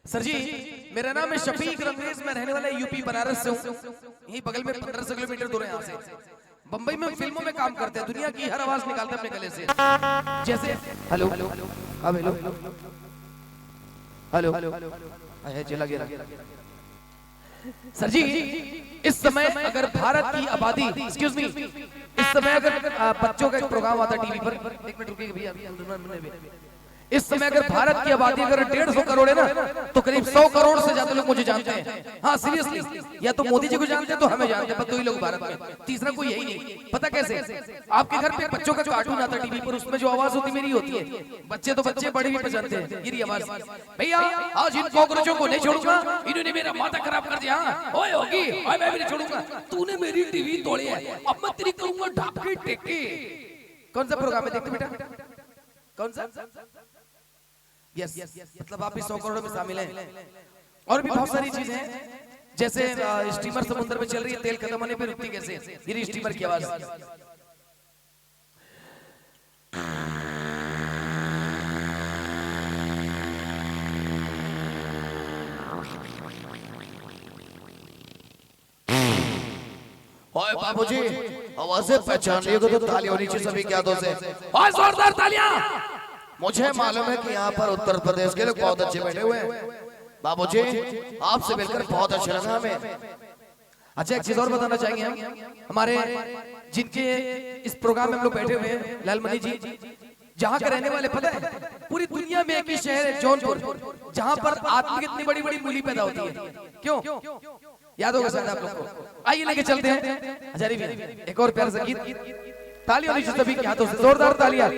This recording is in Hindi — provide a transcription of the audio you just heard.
सर जी, मेरा नाम है शफीक रंगरेज, मैं रहने वाला यूपी बनारस से हूँ। यहीं बगल में 1500 किलोमीटर दूर है यहाँ से। बम्बई में फिल्मों में काम करते हैं, दुनिया की हर आवाज निकालते हैं अपने गले से। जैसे हेलो हेलो हेलो, चला गया। सर जी, इस समय अगर भारत की आबादी, एक्सक्यूज मी, इस समय अगर बच्चों का एक प्रोग्राम आता टीवी पर, एक मिनट रुकिए भैया, इस समय अगर भारत की आबादी अगर 150 करोड़ है ना, तो करीब 100 करोड़ से ज्यादा लोग मुझे जानते हैं। हाँ सीरियसली, या तो मोदी जी को जानते हैं तो हमें जानते हैं, पर 2 ही लोग भारत में, तीसरा कोई यही नहीं। पता कैसे? आपके घर पे बच्चों का कार्टून आता टीवी पर, उसमें जो आवाज होती मेरी होती है। बच्चे तो बच्चे, बड़े भी पहचानते हैं मेरी आवाज। भैया आज इन कॉकरोचों को नहीं छोड़ूंगा, इन्होंने मेरा माथा खराब कर दिया। ओए होगी, ओए मैं भी नहीं छोड़ूंगा, तूने मेरी टीवी तोड़ी है, अब मैं तेरी करूंगा ढाके टेके। कौन सा प्रोग्राम है देखते बेटा, कौन सा? यस, मतलब आप भी 100 करोड़ में शामिल हैं। और भी बहुत सारी चीजें हैं, जैसे स्टीमर समुद्र में चल रही है, तेल खत्म होने पे रुकती कैसे, ये स्टीमर की आवाज। ओए बाबूजी, आवाजें पहचान रही हो तो ताली होनी चाहिए सभी के हाथों से। और जोरदार तालियां। मुझे मालूम है कि यहाँ पर उत्तर प्रदेश के लोग बहुत अच्छे बैठे हुए हैं। बाबूजी, आपसे मिलकर बहुत अच्छा लगा हमें। अच्छा, एक चीज और बताना चाहेंगे हम, हमारे जिनके इस प्रोग्राम में हम लोग बैठे हुए हैं, लालमणि जी, जहाँ के रहने वाले, पता है पूरी दुनिया में एक ही शहर है जौनपुर, जहाँ पर आदमी की इतनी बड़ी बड़ी मूली पैदा होती है। क्यों? याद होगा शायद आप लोग को। आइए लेके चलते हैं हजारी में एक और प्यारा सा गीत। ताली होनी चाहिए सभी के हाथों से, जोरदार तालियां।